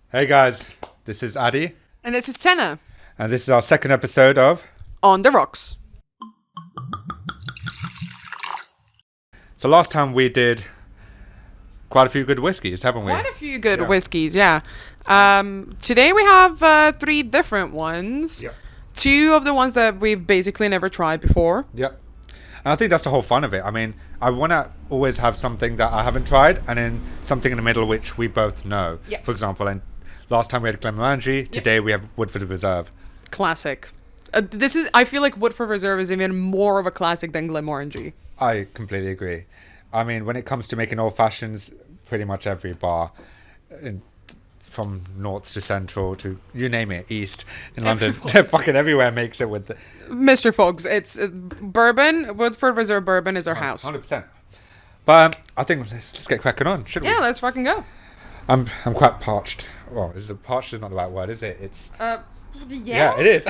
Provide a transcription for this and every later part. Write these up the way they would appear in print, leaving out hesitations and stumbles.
Hey guys, this is Addy, And this is Tenna and this is our second episode of. on the rocks. So last time we did quite a few good whiskies, haven't we? Quite a few good Yeah. whiskeys, yeah. Today we have three different ones. Yep. Two of the ones that we've basically never tried before. Yep. And I think that's the whole fun of it. I mean, I want to always have something that I haven't tried, and then something in the middle which we both know. Yeah. For example, and last time we had Glenmorangie. Today we have Woodford Reserve. Classic. I feel like Woodford Reserve is even more of a classic than Glenmorangie. I completely agree. I mean, when it comes to making old fashions, pretty much every bar, from north to central to you name it, east in London, fucking everywhere makes it with the Mr. Fogs, it's bourbon. Woodford Reserve bourbon is our house. 100%. But I think let's get cracking on, shouldn't Yeah, we? let's fucking go. I'm quite parched. Well, parched is not the right word, is it? It's Yeah. it is.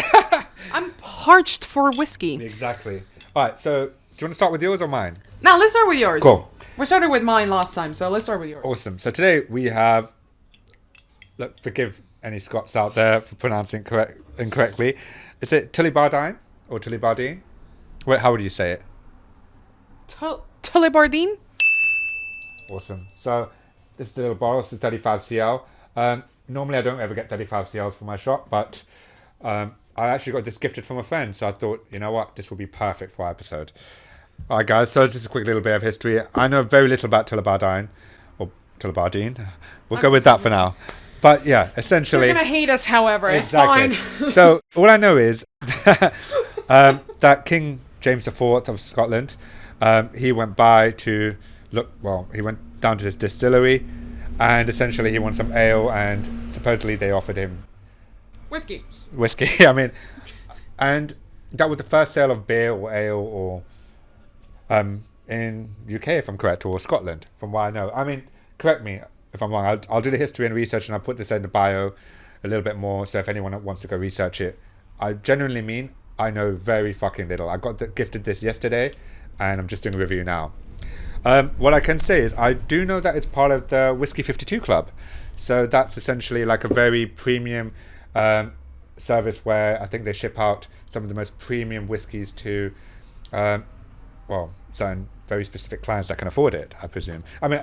I'm parched for whiskey. Exactly. All right. So, do you want to start with yours or mine? Now let's start with yours. Cool. We started with mine last time, so let's start with yours. Awesome. So today we have. Look, forgive any Scots out there for pronouncing incorrectly. Is it Tullibardine or Tullibardine? Wait, how would you say it? Tullibardine? Awesome. So this is the little bottle. This is 35 cl. Normally I don't ever get 35 cls for my shop, but I actually got this gifted from a friend, so I thought, you know what, this will be perfect for our episode. All right, guys. So just a quick little bit of history. I know very little about Tullibardine or Tullibardine. We'll go with that for now. But yeah, essentially. You're gonna hate us, however. Exactly. It's fine. So all I know is that King James IV of Scotland, he went by to look. Well, he went down to this distillery, and essentially he wanted some ale, and supposedly they offered him Whiskey. whiskey. I mean, and that was the first sale of beer or ale or in UK, if I'm correct, or Scotland, from what I know. I mean, correct me if I'm wrong. I'll do the history and research, and I'll put this in the bio a little bit more, so if anyone wants to go research it. I genuinely mean I know very fucking little. I got gifted this yesterday, and I'm just doing a review now. What I can say is I do know that it's part of the Whiskey 52 Club, so that's essentially like a very premium service where I think they ship out some of the most premium whiskies to certain very specific clients that can afford it, I presume. I mean,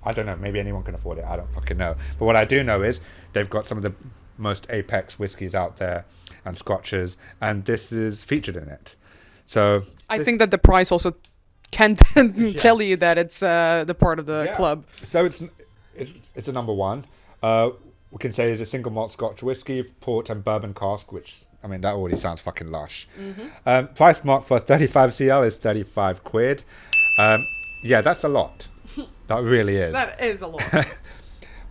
I don't know, maybe anyone can afford it, I don't fucking know. But what I do know is they've got some of the most apex whiskies out there and scotches, and this is featured in it. So I think that the price also can tell you that it's the part of the club. So it's a number one. We can say is a single malt Scotch whiskey, port and bourbon cask, which, I mean, that already sounds fucking lush. Mm-hmm. Price mark for 35 cl is 35 quid. Yeah, that's a lot. That really is. That is a lot.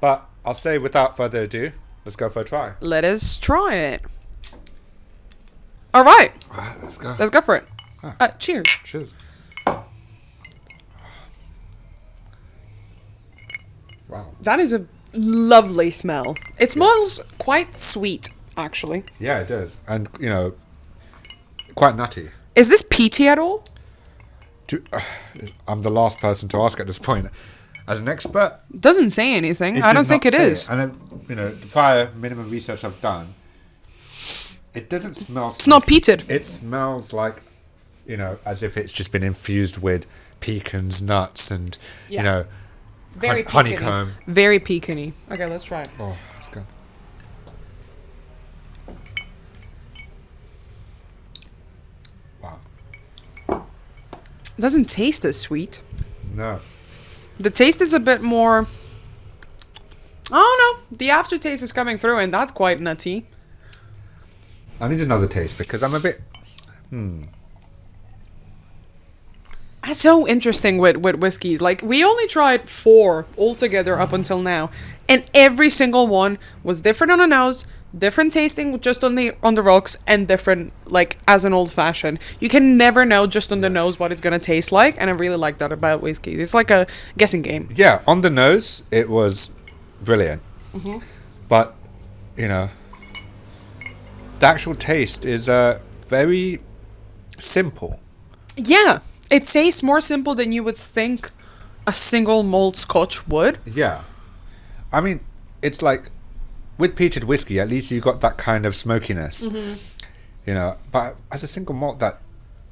But I'll say without further ado, let's go for a try. Let us try it. All right, Alright, let's go. let's go for it. Cheers. Cheers. Wow. That is a lovely smell. It smells quite sweet, actually. Yeah, it does. And, you know, quite nutty. Is this peaty at all? I'm the last person to ask at this point. As an expert, Doesn't say anything. it I don't does think not it say is. And then, you know, the prior minimum research I've done, it doesn't smell. It's not peated. It smells like, you know, as if it's just been infused with pecans, nuts, and Yeah. you know, Very honeycomb. Very pecany. Okay, let's try it. Oh, that's good. Wow. It doesn't taste as sweet. No. The taste is a bit more. I don't know. The aftertaste is coming through, and that's quite nutty. I need another taste because I'm a bit. That's so interesting with whiskeys. Like, we only tried 4 altogether up until now, and every single one was different on the nose, different tasting just on the rocks, and different like as an old fashioned. You can never know just on the nose what it's gonna taste like, and I really like that about whiskeys. It's like a guessing game. Yeah, on the nose, it was brilliant. But, you know, the actual taste is very simple. Yeah, it tastes more simple than you would think a single malt Scotch would. Yeah. I mean, it's like with peated whiskey, at least you got that kind of smokiness. You know, but as a single malt, that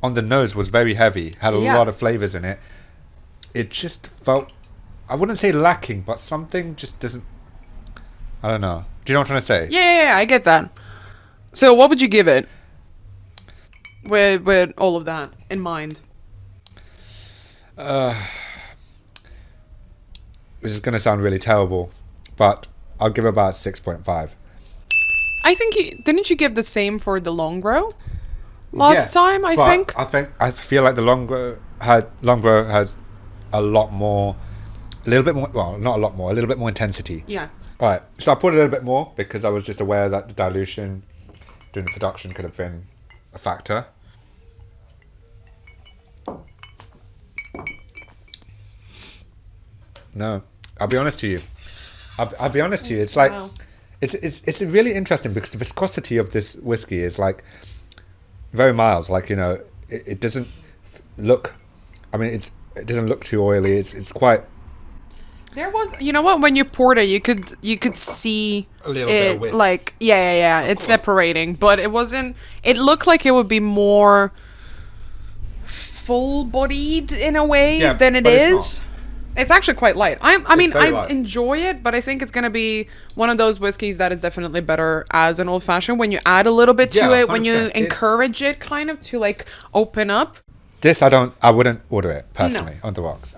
on the nose was very heavy, had a lot of flavors in it. It just felt, I wouldn't say lacking, but something just doesn't. I don't know. Do you know what I'm trying to say? Yeah, I get that. So what would you give it? With all of that in mind. This is going to sound really terrible, but I'll give it about 6.5. I think didn't you give the same for the Longrow last time? I feel like the Longrow has a lot more, a little bit more. Well, not a lot more, a little bit more intensity. Yeah. All right, so I put a little bit more because I was just aware that the dilution during the production could have been a factor. No, I'll be honest to you. I'll be honest to you. It's like, it's really interesting because the viscosity of this whiskey is like very mild. Like, you know, it doesn't look. I mean, it doesn't look too oily. It's quite. There was, you know what? When you poured it, you could see a little bit of whisk. Like it's separating, but it wasn't. It looked like it would be more full-bodied in a way than it is. It's actually quite light. I enjoy it, but I think it's gonna be one of those whiskeys that is definitely better as an old fashioned when you add a little bit to it, when you encourage it kind of to like open up. This I wouldn't order it personally on the rocks.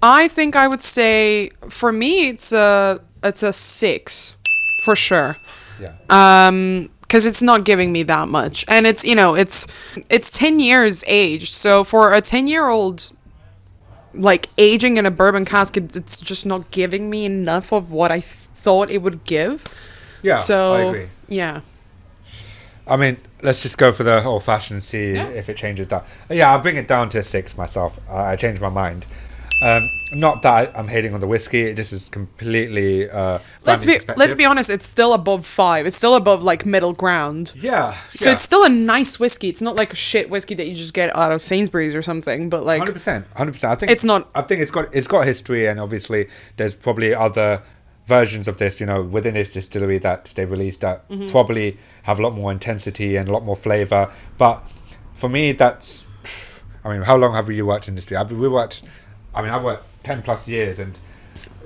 I think I would say for me it's a 6 for sure. Yeah. Because it's not giving me that much, and it's, you know, it's 10 years aged, so for a 10-year-old like aging in a bourbon cask, it's just not giving me enough of what I thought it would give. Yeah, so, I agree. Yeah. I mean, let's just go for the old fashioned and see if it changes down. Yeah, I'll bring it down to a 6 myself. I changed my mind. Not that I'm hating on the whiskey. It just is completely. Let's be honest. It's still above 5. It's still above like middle ground. Yeah. So it's still a nice whiskey. It's not like a shit whiskey that you just get out of Sainsbury's or something. But like 100%. I think it's not. I think it's got history, and obviously there's probably other versions of this, you know, within this distillery that they released that probably have a lot more intensity and a lot more flavor. But for me, that's. I mean, how long have you worked in the industry? I've worked 10 plus years and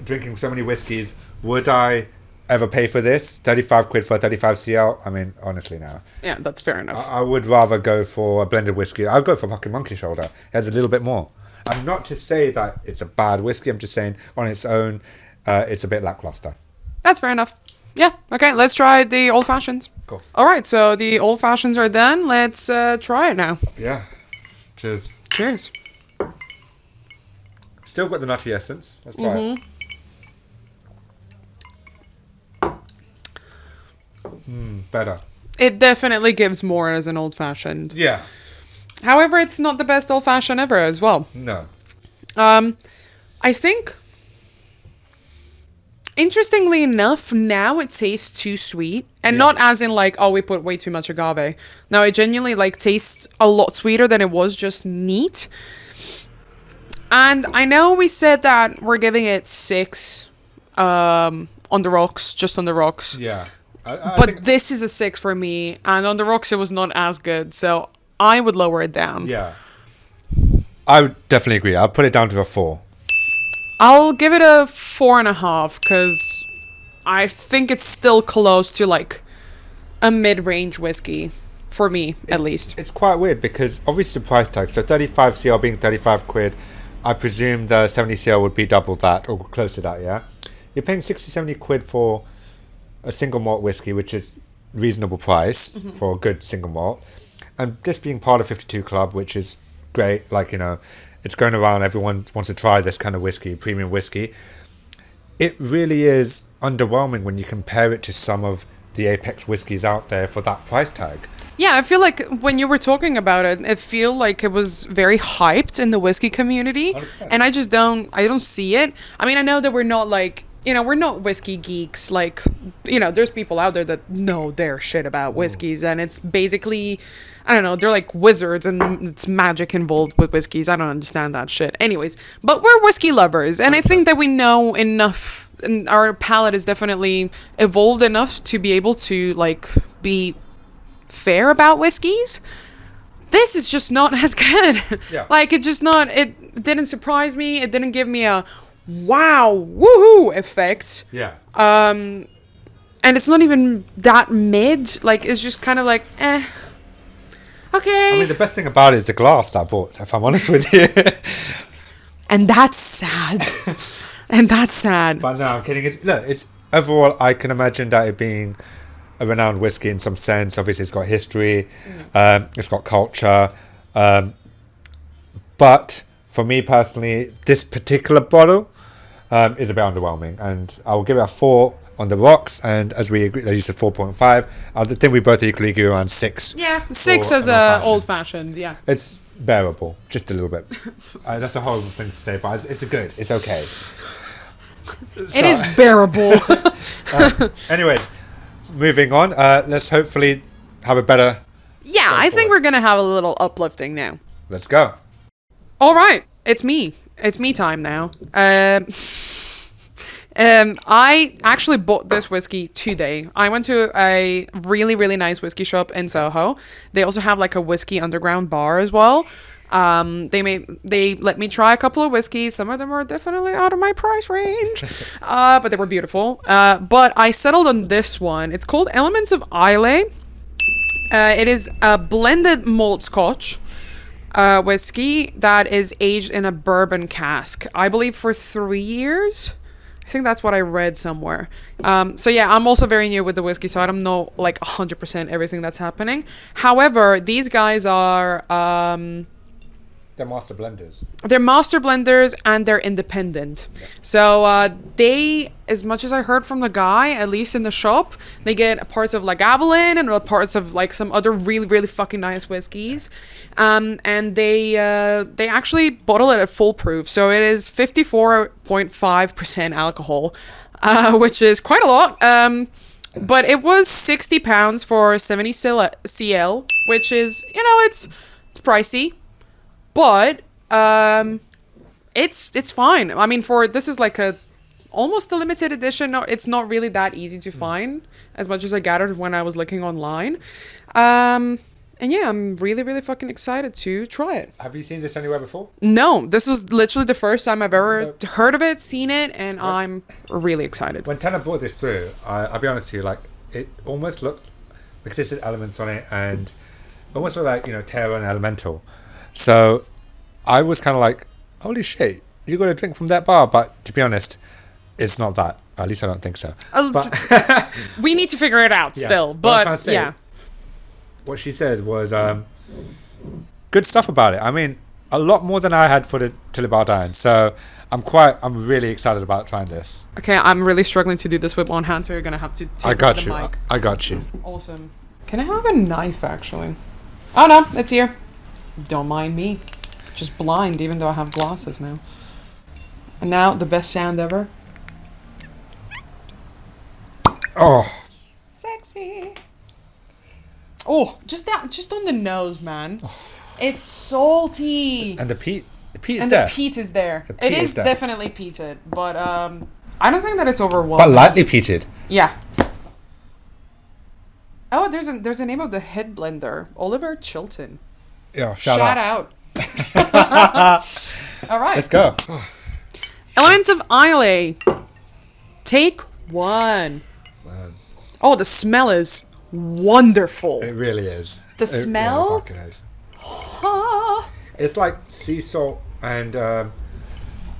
drinking so many whiskies. Would I ever pay for this? 35 quid for a 35 CL? I mean, honestly now. Yeah, that's fair enough. I would rather go for a blended whiskey. I'd go for fucking Monkey Shoulder. It has a little bit more. I'm not to say that it's a bad whiskey. I'm just saying on its own, it's a bit lackluster. That's fair enough. Yeah, okay, let's try the old fashions. Cool. Alright, so the old fashions are done. Let's try it now. Yeah. Cheers. Cheers. Still got the nutty essence. Let's try it. Better. It definitely gives more as an old fashioned. Yeah. However, it's not the best old fashioned ever as well. No. I think, interestingly enough, now it tastes too sweet. And not as in like, oh, we put way too much agave. No, it genuinely like tastes a lot sweeter than it was just neat. And I know we said that we're giving it 6 on the rocks, just on the rocks. Yeah. But this is a 6 for me, and on the rocks it was not as good, so I would lower it down. Yeah. I would definitely agree. I'll put it down to a 4. I'll give it a 4.5, because I think it's still close to like a mid-range whiskey, for me at least. It's quite weird because obviously the price tag, so 35 CL being 35 quid, I presume the 70 CL would be double that or close to that, yeah? You're paying 60, 70 quid for a single malt whiskey, which is reasonable price for a good single malt. And this being part of 52 Club, which is great, like, you know, it's going around, everyone wants to try this kind of whiskey, premium whiskey. It really is underwhelming when you compare it to some of the Apex whiskies out there for that price tag. Yeah, I feel like when you were talking about it, it feel like it was very hyped in the whiskey community, 100%. and I don't see it. I mean, I know that we're not like we're not whiskey geeks. Like, there's people out there that know their shit about whiskeys, and it's basically, I don't know, they're like wizards, and it's magic involved with whiskeys. I don't understand that shit. Anyways, but we're whiskey lovers, and I think that we know enough, and our palate is definitely evolved enough to be able to, like, be fair about whiskeys. This is just not as good. Yeah. Like, it didn't surprise me. It didn't give me a wow, woohoo effect. Yeah. And it's not even that mid. Like, it's just kind of like, okay. I mean, the best thing about it is the glass that I bought, if I'm honest with you. And that's sad. And that's sad. But no, I'm kidding. It's overall, I can imagine that it being a renowned whiskey in some sense. Obviously, it's got history, it's got culture. But for me personally, this particular bottle is a bit underwhelming, and I will give it a 4 on the rocks. And as we agreed, as you said, 4.5. I think we both equally agree around 6. Yeah, 6 as a old-fashioned. Yeah, it's bearable, just a little bit. That's a horrible thing to say, but it's good. It's okay. It is bearable. Anyways, moving on. Let's hopefully have a better. Yeah, I think we're gonna have a little uplifting now. Let's go. All right, it's me. It's me time now. I actually bought this whiskey today. I went to a really, really nice whiskey shop in Soho. They also have like a whiskey underground bar as well. They let me try a couple of whiskeys. Some of them are definitely out of my price range, but they were beautiful. But I settled on this one. It's called Elements of Islay. It is a blended malt Scotch whiskey that is aged in a bourbon cask, I believe for 3 years. I think that's what I read somewhere. So yeah, I'm also very new with the whiskey, so I don't know like 100% everything that's happening. However, these guys are they're master blenders. They're master blenders and they're independent. Yeah. So they, as much as I heard from the guy, at least in the shop, they get parts of like Lagavulin and parts of like some other really, really fucking nice whiskeys. And they actually bottle it at full proof. So it is 54.5% alcohol, which is quite a lot. But it was £60 for 70 CL, which is, it's pricey. But it's fine. I mean, this is like almost a limited edition. No, it's not really that easy to find, as much as I gathered when I was looking online. And yeah, I'm really, really fucking excited to try it. Have you seen this anywhere before? No, this was literally the first time I've ever heard of it, seen it, and I'm really excited. When Tanner brought this through, I'll be honest with you, like, it almost looked, because there's elements on it, and almost looked like, Terra and Elemental. So I was kind of like, holy shit, you got a drink from that bar? But to be honest, it's not that. At least I don't think so. But we need to figure it out still. But yeah. What she said was good stuff about it. I mean, a lot more than I had for the Tullibardine. So I'm really excited about trying this. Okay, I'm really struggling to do this with one hand, so you're going to have to take the mic. I got you. Awesome. Can I have a knife, actually? Oh, no, it's here. Don't mind me. Just blind, even though I have glasses now. And now, the best sound ever. Oh. Sexy. Oh, just on the nose, man. Oh. It's salty. And the peat is and there. And the peat is there. It is definitely peated, but I don't think that it's overwhelming. But lightly peated. Yeah. Oh, there's a name of the head blender, Oliver Chilton. Yeah, shout out. All right. Let's go. Elements of Islay. Take 1. Man. Oh, the smell is wonderful. It really is. The smell? Really is. It's like sea salt and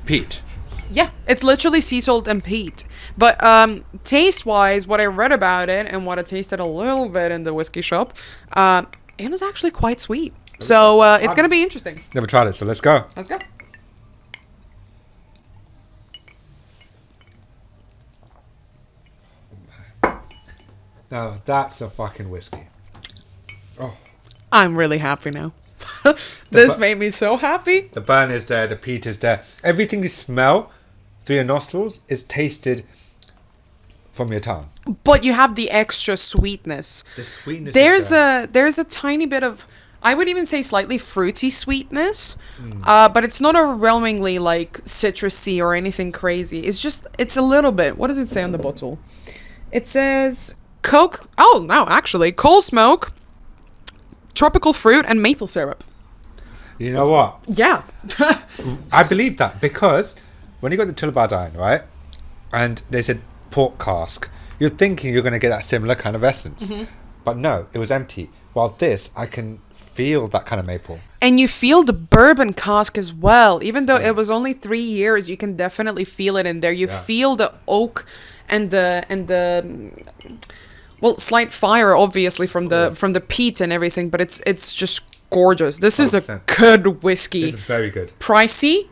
peat. Yeah, it's literally sea salt and peat. But taste-wise, what I read about it and what I tasted a little bit in the whiskey shop, it was actually quite sweet. So it's going to be interesting. Never tried it, so let's go. Let's go. Now, that's a fucking whiskey. Oh. I'm really happy now. This made me so happy. The burn is there, the peat is there. Everything you smell through your nostrils, it's tasted from your tongue. But you have the extra sweetness. The sweetness. There's a tiny bit of, I would even say slightly fruity sweetness, but it's not overwhelmingly like citrusy or anything crazy. It's a little bit. What does it say on the bottle? It says Coke. Oh no, actually, coal smoke, tropical fruit, and maple syrup. You know what? Yeah. I believe that because when you got the Tullibardine, right, and they said port cask, you're thinking you're going to get that similar kind of essence, but no, it was empty. While this, I can feel that kind of maple. And you feel the bourbon cask as well. Even though it was only 3 years, you can definitely feel it in there. You feel the oak and the well, slight fire obviously from the peat and everything, but it's just gorgeous. This 100%. Is a good whiskey. This is very good. Pricey,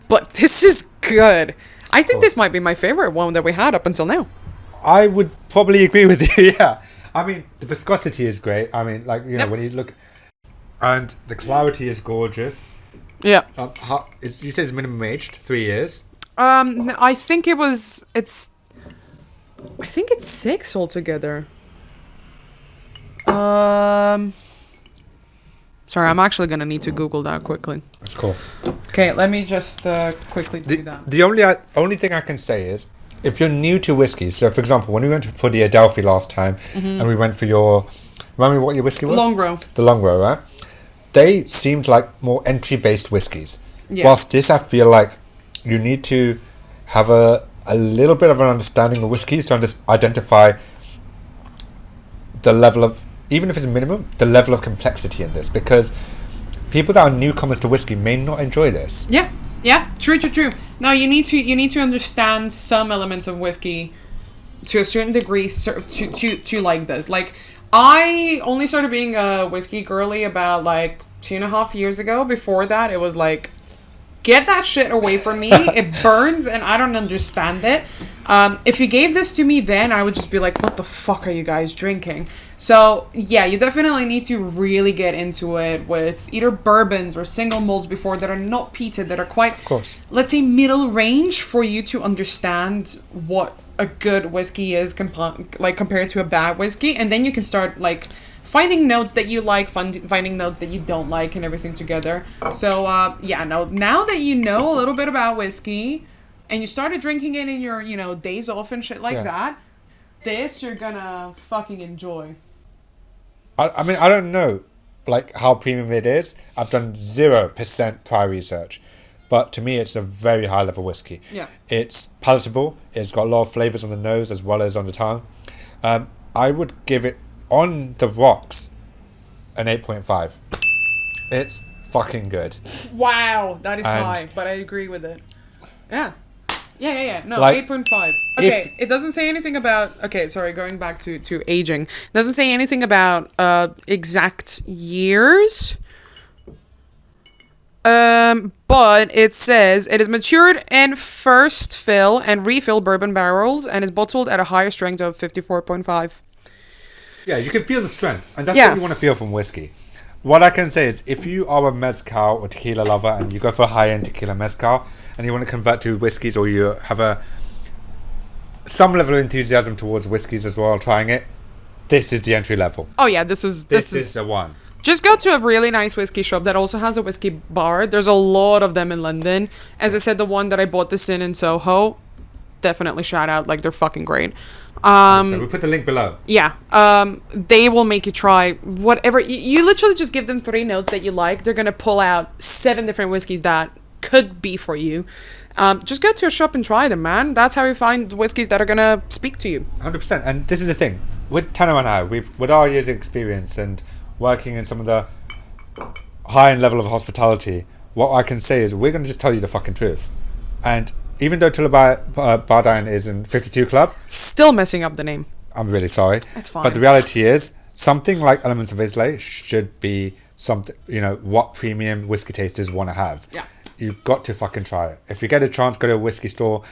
but this is good. I think this might be my favorite one that we had up until now. I would probably agree with you, yeah. I mean, the viscosity is great. I mean, like, you know, when you look... And the clarity is gorgeous. Yeah. You said it's minimum aged, 3 years? I think it's 6 altogether. Sorry, I'm actually going to need to Google that quickly. That's cool. Okay, let me just quickly do that. The only thing I can say is, if you're new to whiskey, so for example, when we went for the Adelphi last time, and we went for your... Remember what your whiskey was? Longrow. The Longrow, right? They seemed like more entry-based whiskies. Yeah. Whilst this, I feel like you need to have a little bit of an understanding of whiskies to identify the level of... Even if it's minimum, the level of complexity in this, because people that are newcomers to whiskey may not enjoy this. Yeah, true. Now you need to understand some elements of whiskey to a certain degree to like this. Like, I only started being a whiskey girly about like 2.5 years ago. Before that, it was like, get that shit away from me. It burns and I don't understand it. If you gave this to me then, I would just be like, what the fuck are you guys drinking? So, yeah, you definitely need to really get into it with either bourbons or single malts before that are not peated, that are quite, of course, let's say, middle range for you to understand what a good whiskey is compared to a bad whiskey. And then you can start, like, finding notes that you like, finding notes that you don't like, and everything together. So, now that you know a little bit about whiskey, and you started drinking it in your, days off and shit like that, this you're gonna fucking enjoy. I mean, I don't know, like, how premium it is. I've done 0% prior research. But to me, it's a very high level whiskey. Yeah. It's palatable. It's got a lot of flavours on the nose as well as on the tongue. I would give it, on the rocks, an 8.5. It's fucking good. Wow, that is high, but I agree with it. Yeah. No, like, 8.5. Okay, it doesn't say anything about... Okay, sorry, going back to aging. It doesn't say anything about exact years. But it says it is matured in first fill and refill bourbon barrels and is bottled at a higher strength of 54.5. Yeah, you can feel the strength. And that's what you want to feel from whiskey. What I can say is, if you are a mezcal or tequila lover and you go for a high-end tequila mezcal and you want to convert to whiskies, or you have some level of enthusiasm towards whiskies as well, trying it, this is the entry level. Oh yeah, this is the one. Just go to a really nice whiskey shop that also has a whiskey bar. There's a lot of them in London. As I said, the one that I bought this in Soho, definitely shout out, like, they're fucking great. So we'll put the link below. Yeah. They will make you try whatever. You literally just give them 3 notes that you like. They're going to pull out 7 different whiskeys that could be for you. Just go to a shop and try them, man. That's how you find whiskeys that are going to speak to you. 100%. And this is the thing. With Tano and I, with our years of experience and working in some of the high-end level of hospitality, what I can say is we're going to just tell you the fucking truth. And even though Tullibardine is in 52 Club... Still messing up the name. I'm really sorry. That's fine. But the reality is, something like Elements of Islay should be something, what premium whiskey tasters want to have. Yeah. You've got to fucking try it. If you get a chance, go to a whiskey store,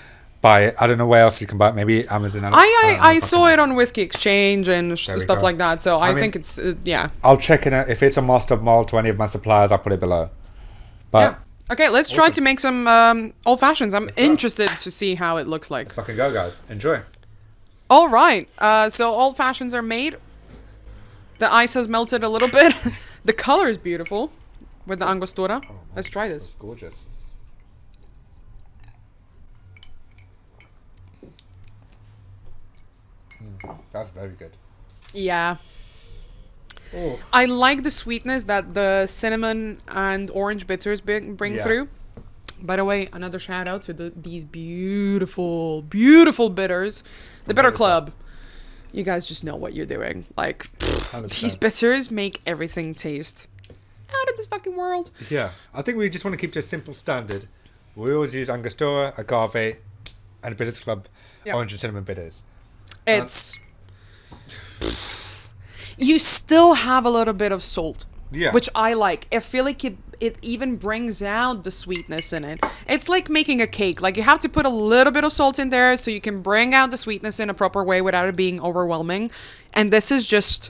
buy it. I don't know where else you can buy it. Maybe Amazon. I saw it on Whiskey Exchange and stuff like that. So I think it's, I'll check it out. If it's a Master of Malt to any of my suppliers, I'll put it below. But Okay, let's try Awesome. to make some old fashions. I'm go. interested to see how it looks like. Fucking go, guys. Enjoy. All right. So old fashions are made. The ice has melted a little bit. The color is beautiful with the Angostura. Let's try this. It's gorgeous. That's very good. Yeah. Oh. I like the sweetness that the cinnamon and orange bitters bring Yeah. through. By the way, another shout out to these beautiful, beautiful bitters. The Bitter Club. You guys just know what you're doing. Like, 100%. these bitters make everything taste out of this fucking world. Yeah, I think we just want to keep to a simple standard. We always use Angostura, agave, and Bitters Club Yeah. orange and cinnamon bitters. It's... You still have a little bit of salt. Yeah. Which I like. I feel like it even brings out the sweetness in it. It's like making a cake. Like, you have to put a little bit of salt in there so you can bring out the sweetness in a proper way without it being overwhelming. And this is just...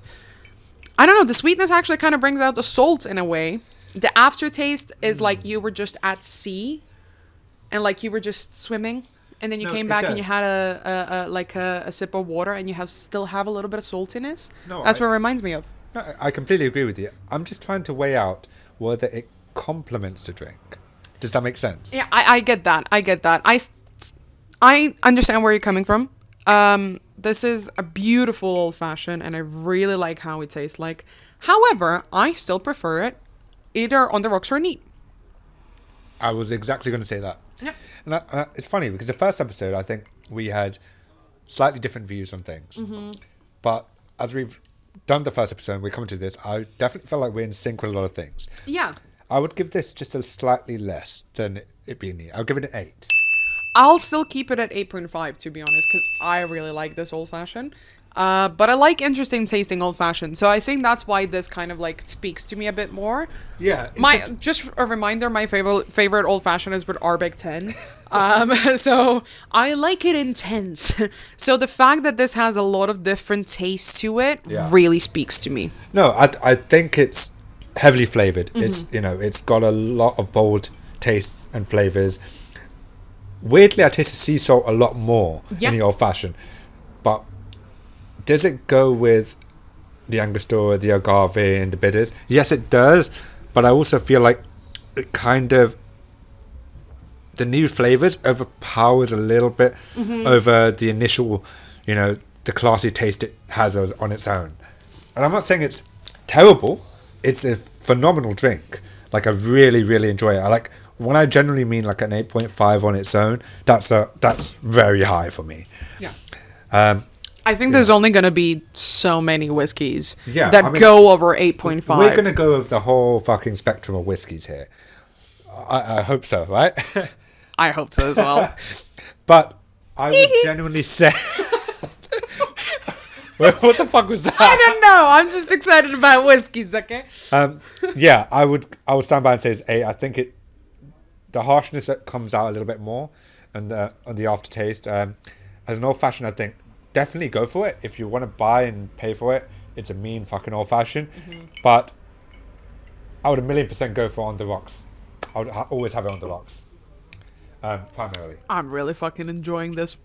I don't know, the sweetness actually kind of brings out the salt in a way. The aftertaste is like you were just at sea and like you were just swimming. And then you No, came it back and you does. had a sip of water and you still have a little bit of saltiness. No, That's what it reminds me of. No, I completely agree with you. I'm just trying to weigh out whether it complements the drink. Does that make sense? Yeah, I get that. I understand where you're coming from. This is a beautiful old fashioned, and I really like how it tastes like. However, I still prefer it either on the rocks or neat. I was exactly going to say that. Yeah. And it's funny because the first episode, I think we had slightly different views on things. Mm-hmm. But as we've done the first episode and we're coming to this, I definitely felt like we're in sync with a lot of things. Yeah. I would give this just a slightly less than it being neat. I'll give it an 8. I'll still keep it at 8.5 to be honest, because I really like this old fashioned. But I like interesting tasting old fashioned, so I think that's why this kind of like speaks to me a bit more. Yeah. Just a reminder, my favorite old fashioned is with Arbeck 10. So I like it intense. So the fact that this has a lot of different tastes to it Yeah. really speaks to me. No, I think it's heavily flavored. It's it's got a lot of bold tastes and flavors. Weirdly, I taste the sea salt a lot more Yeah. in the old fashioned. But does it go with the Angostura, the agave, and the bitters? Yes, it does. But I also feel like it kind of the new flavors overpowers a little bit over the initial, the classy taste it has on its own. And I'm not saying it's terrible. It's a phenomenal drink. Like, I really, really enjoy it. I like when I generally mean like an 8.5 on its own. That's very high for me. Yeah. I I think there's only going to be so many whiskeys Yeah, that I mean, go over 8.5. We're gonna go with the whole fucking spectrum of whiskies here. I hope so, right? I hope so as well. But I would genuinely say, what the fuck was that? I don't know. I'm just excited about whiskeys, okay? Yeah, I would stand by and say it's 8. I think the harshness that comes out a little bit more, and on the aftertaste. As an old fashioned, I think definitely go for it if you want to buy and pay for it. It's a mean fucking old fashioned, but I would 1,000,000% go for on the rocks. I would always have it on the rocks, primarily. I'm really fucking enjoying this.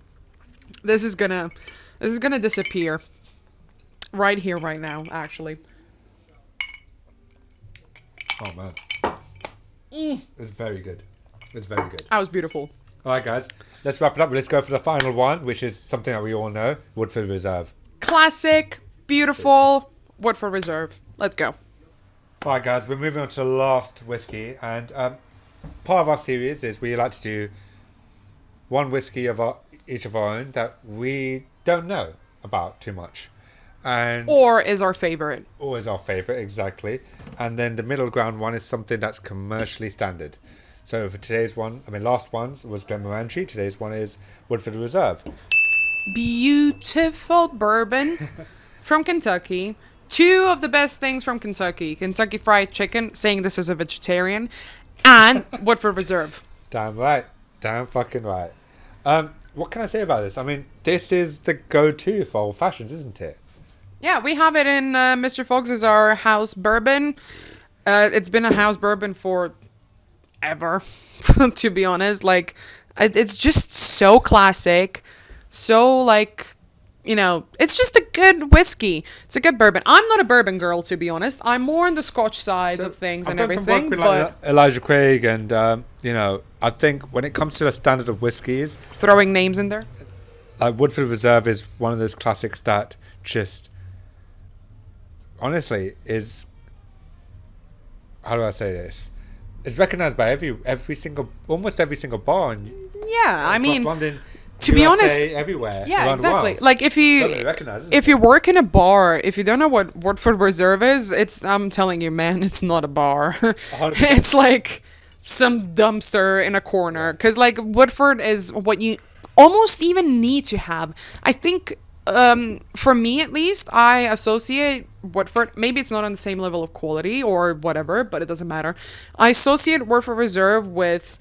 This is gonna disappear right here, right now. Actually, Oh man, it's very good. It's very good. that was beautiful. All right, guys, let's wrap it up. Let's go for the final one, which is something that we all know: Woodford Reserve. Classic, beautiful Woodford Reserve. Let's go. All right, guys, we're moving on to the last whiskey, and part of our series is we like to do one whiskey of each of our own that we don't know about too much, and Or is our favorite. always our favorite, exactly. And then the middle ground one is something that's commercially standard. So for today's one, last one's was Glenmorangie. Today's one is Woodford Reserve. Beautiful bourbon from Kentucky. 2 of the best things from Kentucky. Kentucky Fried Chicken, saying this as a vegetarian, and Woodford Reserve. Damn right. Damn fucking right. What can I say about this? This is the go-to for old fashions, isn't it? Yeah, we have it in Mr. Fogg's as our house bourbon. It's been a house bourbon for ever, to be honest. Like, it's just so classic, so like, it's just a good whiskey. It's a good bourbon. I'm not a bourbon girl, to be honest. I'm more on the Scotch side of things and everything. But like Elijah Craig, and I think when it comes to the standard of whiskies, throwing names in there. Woodford Reserve is one of those classics that just honestly is, how do I say this? It's recognized by almost every single bar. And yeah, I mean, London, to be honest, everywhere. Yeah, exactly. Like if Really you work in a bar, if you don't know what Woodford Reserve is, I'm telling you, man, it's not a bar. It's like some dumpster in a corner. Because like Woodford is what you almost even need to have. I think. For me at least, I associate Woodford, maybe it's not on the same level of quality or whatever, but it doesn't matter. I associate Woodford Reserve with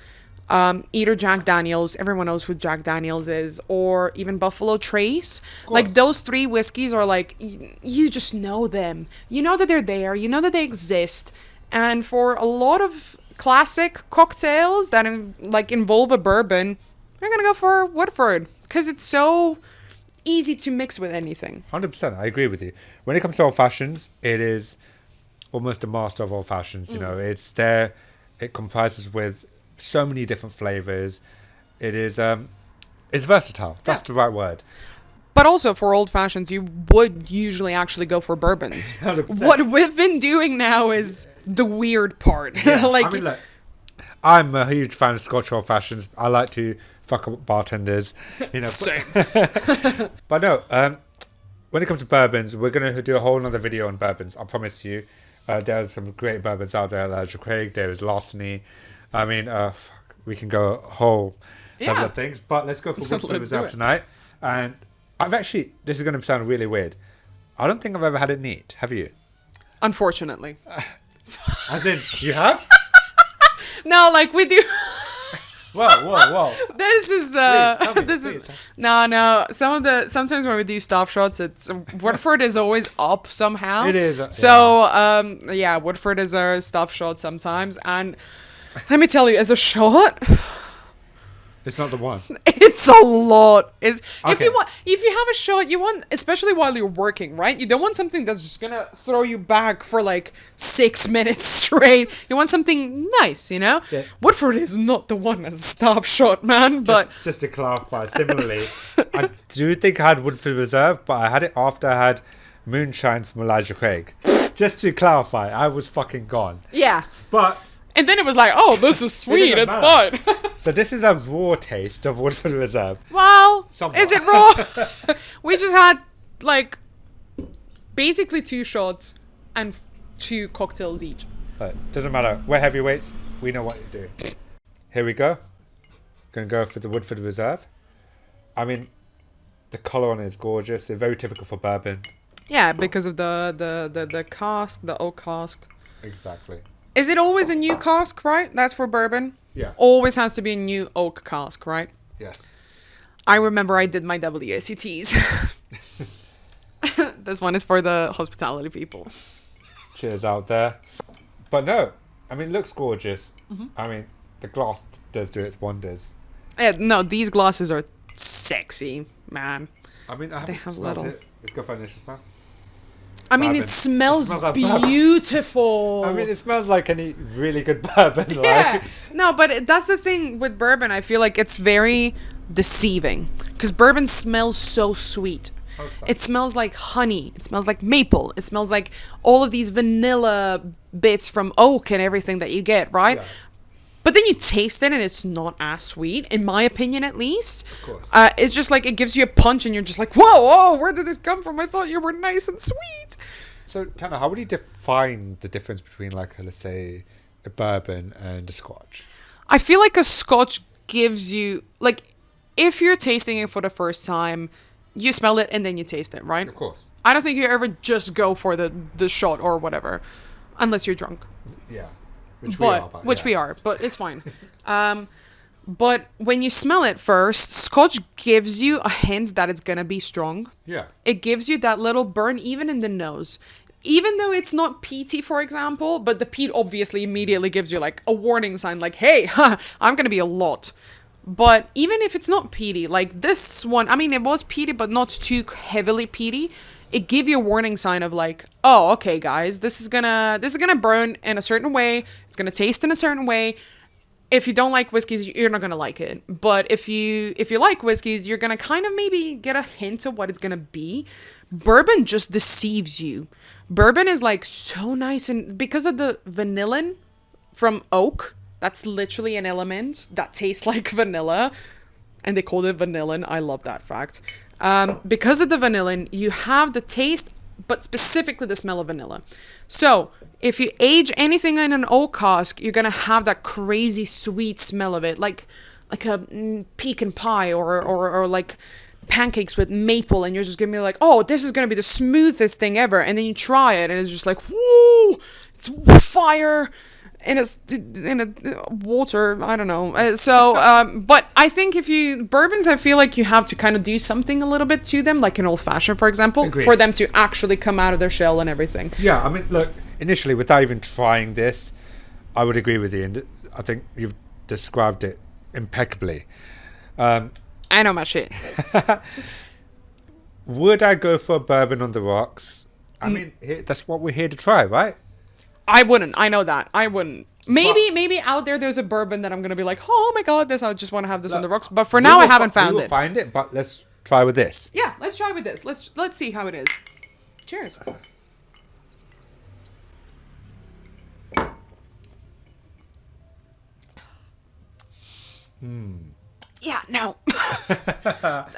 either Jack Daniels, everyone knows who Jack Daniels is, or even Buffalo Trace. Like those three whiskeys are like, you just know them. You know that they're there, you know that they exist. And for a lot of classic cocktails that involve a bourbon, you're gonna go for Woodford because it's so easy to mix with anything. 100%, I agree with you. When it comes to old fashions, it is almost a master of old fashions. It's there. It comprises with so many different flavors. It is it's versatile. That's the right word. But also for old fashions, you would usually actually go for bourbons. 100%. What we've been doing now is the weird part. Yeah. Look, I'm a huge fan of Scotch old fashions. I like to fuck up bartenders, Same. But no, when it comes to bourbons, we're gonna do a whole other video on bourbons. I promise you. There's some great bourbons out there. Elijah Craig, there is Larceny. I mean, we can go a whole level of things. But let's go for Woodford Reserve tonight. And this is gonna sound really weird. I don't think I've ever had it neat. Have you? Unfortunately. As in, you have? No, like we do. Whoa. This is Please. no. Sometimes when we do staff shots, it's Woodford is always up somehow. It is. So Woodford is our staff shot sometimes, and let me tell you, as a shot, it's not the one. It's a lot. If Okay. if you have a shot, you want, especially while you're working, right? You don't want something that's just gonna throw you back for like 6 minutes straight. You want something nice, Yeah. Woodford is not the one as a staff shot, man. But just to clarify, similarly, I do think I had Woodford Reserve, but I had it after I had Moonshine from Elijah Craig. Just to clarify, I was fucking gone. yeah. But And then it was like, oh, this is sweet. It's matter. fine. So this is a raw taste of Woodford Reserve. Well, Somewhat. is it raw? We just had like basically 2 shots and 2 cocktails each. But doesn't matter. We're heavyweights. We know what to do. Here we go. Gonna go for the Woodford Reserve. I mean, the colour on it is gorgeous. They're very typical for bourbon. Yeah, because of the cask, the oak cask. Exactly. Is it always a new cask, right? That's for bourbon? Yeah. Always has to be a new oak cask, right? Yes. I remember I did my WSETs. This one is for the hospitality people. Cheers out there. But no, I mean, it looks gorgeous. Mm-hmm. I mean, the glass does do its wonders. Yeah, no, these glasses are sexy, man. I mean, I haven't have smelled little- it. Let's go for an initial smell. I mean, Bourbon. it smells Like bourbon. beautiful. I mean, it smells like any really good bourbon. Yeah. Like. No, but that's the thing with bourbon. I feel like it's very deceiving because bourbon smells so sweet. It smells like honey. It smells like maple. It smells like all of these vanilla bits from oak and everything that you get, right? Yeah. But then you taste it and it's not as sweet, in my opinion at least. Of course. It's just like it gives you a punch and you're just like, whoa, where did this come from? I thought you were nice and sweet. So, Tana, how would you define the difference between, like, let's say, a bourbon and a scotch? I feel like a scotch gives you, like, if you're tasting it for the first time, you smell it and then you taste it, right? Of course. I don't think you ever just go for the shot or whatever, unless you're drunk. Yeah. Which we are, but it's fine. But when you smell it first, scotch gives you a hint that it's gonna be strong. Yeah. It gives you that little burn even in the nose. even though it's not peaty, for example, but the peat obviously immediately gives you like a warning sign, like, hey, I'm gonna be a lot. But even if it's not peaty, like this one, I mean, it was peaty, but not too heavily peaty. It give you a warning sign of like, oh, okay, guys, this is gonna burn in a certain way. It's gonna taste in a certain way. If you don't like whiskeys, you're not gonna like it. But if you like whiskeys, you're gonna kind of maybe get a hint of what it's gonna be. Bourbon just deceives you. Bourbon is like so nice, and because of the vanillin from oak, that's literally an element that tastes like vanilla, and they called it vanillin. I love that fact. Because of the vanillin, you have the taste, but specifically the smell of vanilla. So if you age anything in an oak cask, you're gonna have that crazy sweet smell of it, like a pecan pie or like pancakes with maple, and you're just gonna be like, oh, this is gonna be the smoothest thing ever. And then you try it, and it's just like, whoo, it's fire. And it's in a water, I don't know. But I think bourbons, I feel like you have to kind of do something a little bit to them, like an old fashioned, for example, Agreed. for them to actually come out of their shell and everything. Yeah, I mean, look, initially, without even trying this, I would agree with you, and I think you've described it impeccably. I know my shit. Would I go for a bourbon on the rocks? I mean, that's what we're here to try, right? I wouldn't. I know that. I wouldn't. Maybe out there's a bourbon that I'm gonna be like, oh my god, I just want to have this on the rocks. But for now, I haven't found it. We will find it, but let's try with this. Yeah, let's try with this. Let's see how it is. Cheers. Yeah, no.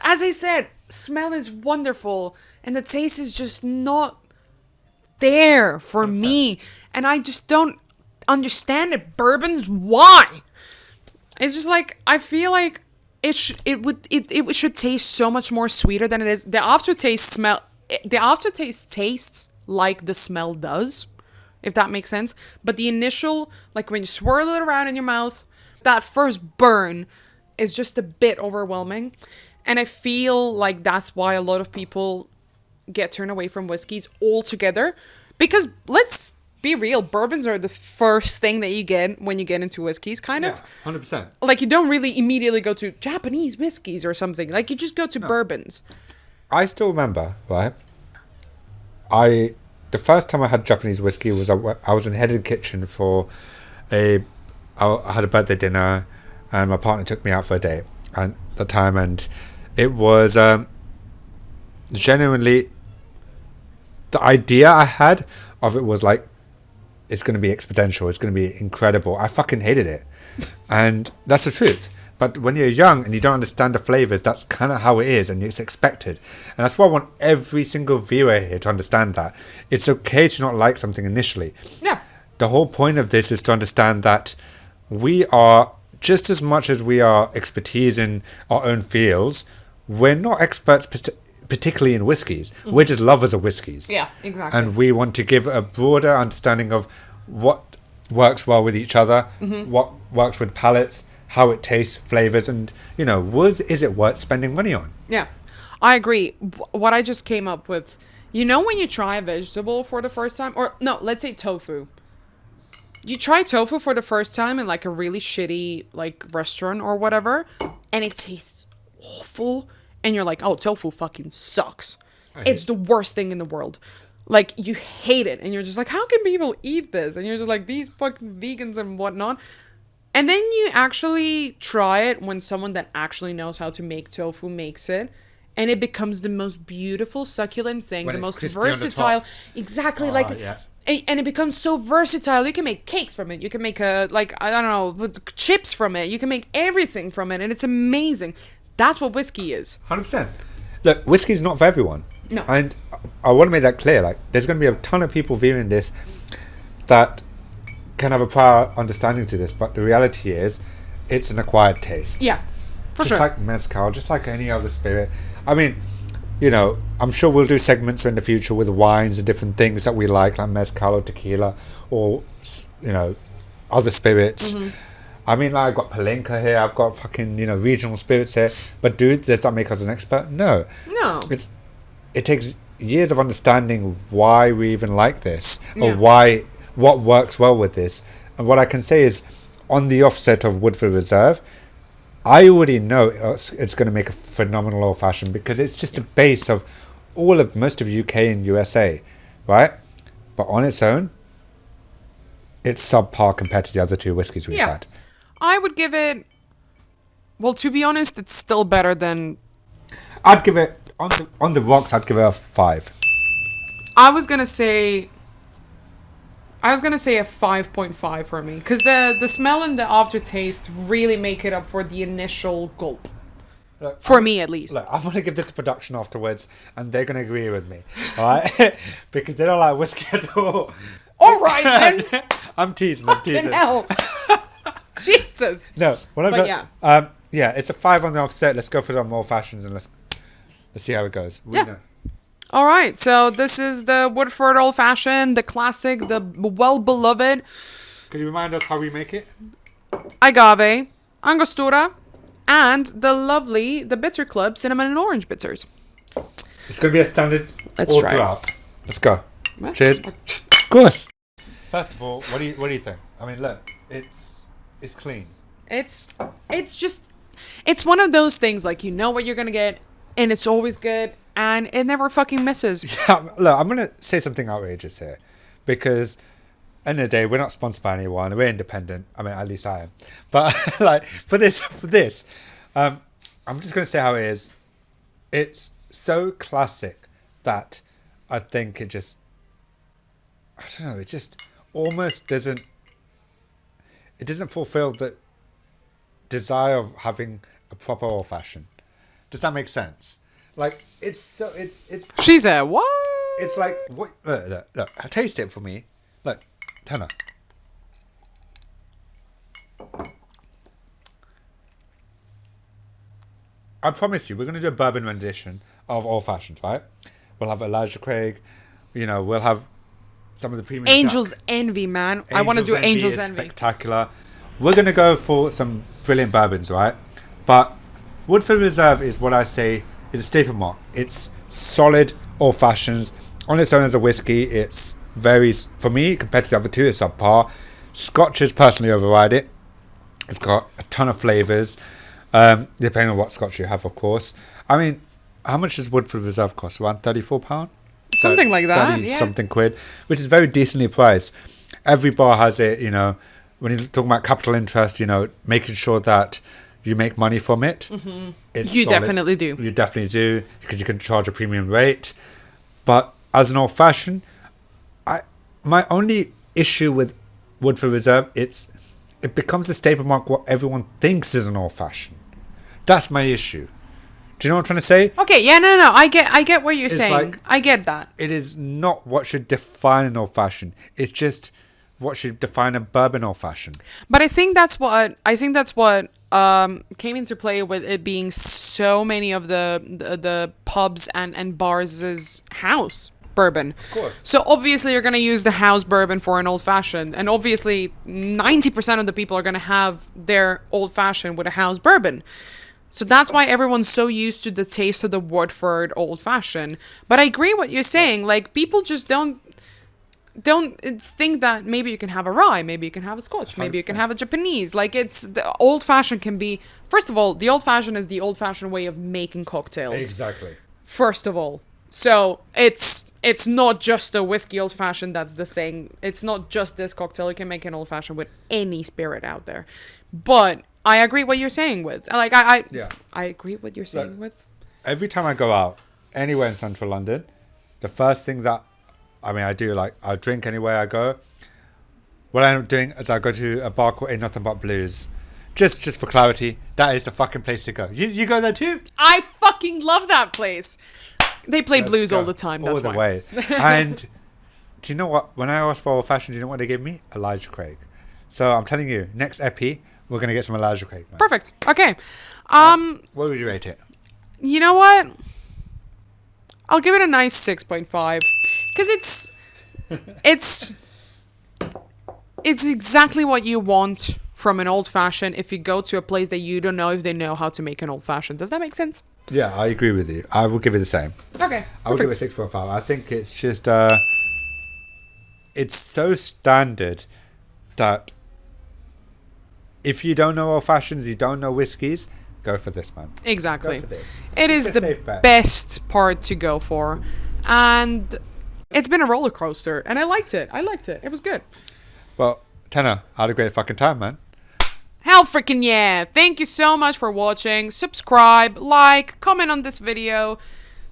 As I said, smell is wonderful, and the taste is just not there for me, and I just don't understand it. Bourbons, why? It's just like, I feel like it should taste so much more sweeter than it is. The aftertaste tastes like the smell does, if that makes sense. But the initial, like when you swirl it around in your mouth, that first burn is just a bit overwhelming, and I feel like that's why a lot of people get turned away from whiskeys altogether, because let's be real, bourbons are the first thing that you get when you get into whiskeys, kind of. 100%. Like, you don't really immediately go to Japanese whiskeys or something. Like, you just go to bourbons. I still remember, right? The first time I had Japanese whiskey was I was in the head of the kitchen for I had a birthday dinner, and my partner took me out for a date at the time, and it was genuinely, the idea I had of it was like, it's going to be exponential, it's going to be incredible. I fucking hated it. And that's the truth. But when you're young and you don't understand the flavors, that's kind of how it is, and it's expected. And that's why I want every single viewer here to understand that. It's okay to not like something initially. Yeah. The whole point of this is to understand that we are, just as much as we are expertise in our own fields, we're not experts particularly in whiskeys. Mm-hmm. We're just lovers of whiskeys. Yeah, exactly. And we want to give a broader understanding of what works well with each other, what works with palates, how it tastes, flavors, and, is it worth spending money on? Yeah, I agree. What I just came up with, when you try a vegetable for the first time, or no, let's say tofu. You try tofu for the first time in like a really shitty like restaurant or whatever, and it tastes awful, and you're like, oh, tofu fucking sucks. It's the worst thing in the world. Like, you hate it, and you're just like, how can people eat this? And you're just like, these fucking vegans and whatnot. And then you actually try it when someone that actually knows how to make tofu makes it, and it becomes the most beautiful, succulent thing, when the most crispy on the versatile. top. Exactly, Yeah. And it becomes so versatile. You can make cakes from it. You can make chips from it. You can make everything from it, and it's amazing. That's what whiskey is. 100%. Look, whiskey's not for everyone. No. And I want to make that clear. Like, there's going to be a ton of people viewing this that can have a prior understanding to this, but the reality is, it's an acquired taste. Yeah, for just sure. Just like mezcal, just like any other spirit. I mean, I'm sure we'll do segments in the future with wines and different things that we like mezcal or tequila or, other spirits. Mm-hmm. I mean, I've got Palenka here, I've got fucking, regional spirits here. But dude, does that make us an expert? No. No. It takes years of understanding why we even like this, or Yeah. what works well with this. And what I can say is, on the offset of Woodford Reserve, I already know it's going to make a phenomenal old fashioned, because it's just a base of most of UK and USA, right? But on its own, it's subpar compared to the other two whiskies we've Yeah. had. I would give it. Well, to be honest, it's still better than. I'd give it on the rocks. I'd give it a 5. I was gonna say. I was gonna say a 5.5 for me, because the smell and the aftertaste really make it up for the initial gulp. Look, For me, at least. Look, I'm going to give this to production afterwards, and they're going to agree with me, alright? Because they don't like whiskey at all. All right then. I'm teasing. Fucking hell. Jesus. No, But yeah. Yeah, it's a 5 on the offset. Let's go for some old fashions and let's see how it goes. Yeah. All right. So this is the Woodford Old Fashioned, the classic, the well beloved Could you remind us how we make it? agave, angostura, and the Bitter Club cinnamon and orange bitters. It's going to be a standard Let's all try it. throughout. Let's go. Yeah. Cheers. Of course. First of all, what do you think? I mean, look, it's clean. It's one of those things, like, you know what you're gonna get, and it's always good, and it never fucking misses. Yeah, look, I'm going to say something outrageous here, because end of the day, we're not sponsored by anyone. We're independent. I mean, at least I am. But like for this, I'm just going to say how it is. It's so classic that I think it just, I don't know, it just almost doesn't. It doesn't fulfill the desire of having a proper old fashioned. Does that make sense? Like it's She said, "What?" it's like what? Look, taste it for me. Look, Tanner. I promise you, we're going to do a bourbon rendition of old fashions, right? We'll have Elijah Craig. We'll have some of the premium. Angel's Envy, man. I want to do Angel's is Envy. spectacular. We're going to go for some brilliant bourbons, right? But Woodford Reserve is what I say is a staple mark. It's solid old fashions. On its own as a whiskey, it's very, for me, compared to the other two, it's subpar. Scotches personally override it. It's got a ton of flavours, depending on what Scotch you have, of course. I mean, how much does Woodford Reserve cost? Around £34? Something like that, 30 yeah. something quid, which is very decently priced. Every bar has it, when you're talking about capital interest, making sure that you make money from it. Mm-hmm. It's You solid. definitely do. You definitely do, because you can charge a premium rate. But as an old fashioned, my only issue with Woodford Reserve, it becomes a staple mark what everyone thinks is an old fashioned. That's my issue. Do you know what I'm trying to say? Okay, yeah, no. I get what you're It's saying. like- I get that. It is not what should define an old fashioned. It's just what should define a bourbon old fashioned. But I think that's what came into play with it being so many of the pubs and bars' house bourbon. Of course. So obviously you're gonna use the house bourbon for an old fashioned, and obviously 90% of the people are gonna have their old fashioned with a house bourbon. So that's why everyone's so used to the taste of the Woodford old fashioned. But I agree what you're saying. Like, people just don't think that maybe you can have a rye, maybe you can have a Scotch, maybe you can 100%. have a Japanese. Like, it's the old fashioned can be, first of all, the old fashioned is the old fashioned way of making cocktails. Exactly. First of all. So it's not just a whiskey old fashioned, that's the thing. It's not just this cocktail. You can make an old fashioned with any spirit out there. But I agree what you're saying with. Like, I agree what you're saying with. Every time I go out, anywhere in central London, the first thing that, I do, like, I drink anywhere I go. What I end up doing is I go to a bar called Ain't Nothing But Blues. Just for clarity, that is the fucking place to go. You go there too? I fucking love that place. They play Let's blues go. all the time, All that's the why. way. And do you know what? When I asked for old fashioned, do you know what they gave me? Elijah Craig. So I'm telling you, next epi, we're going to get some Elijah Craig, man. Perfect. Okay. What would you rate it? You know what? I'll give it a nice 6.5 because it's exactly what you want from an old fashioned if you go to a place that you don't know if they know how to make an old fashioned. Does that make sense? Yeah, I agree with you. I will give it the same. Okay. I will give it Perfect. 6.5. I think it's just it's so standard that if you don't know old fashions, you don't know whiskies, go for this, man. Exactly. Go for this. It It's is a the safe bet. best part to go for. And it's been a roller coaster, and I liked it. It was good. Well, Tanner, I had a great fucking time, man. Hell freaking yeah! Thank you so much for watching. Subscribe, like, comment on this video.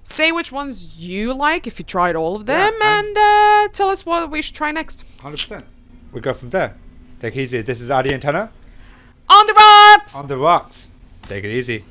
Say which ones you like if you tried all of them, Yeah, and tell us what we should try next. 100%. We go from there. Take it easy. This is Adi and Tanner On the rocks! on the rocks. Take it easy.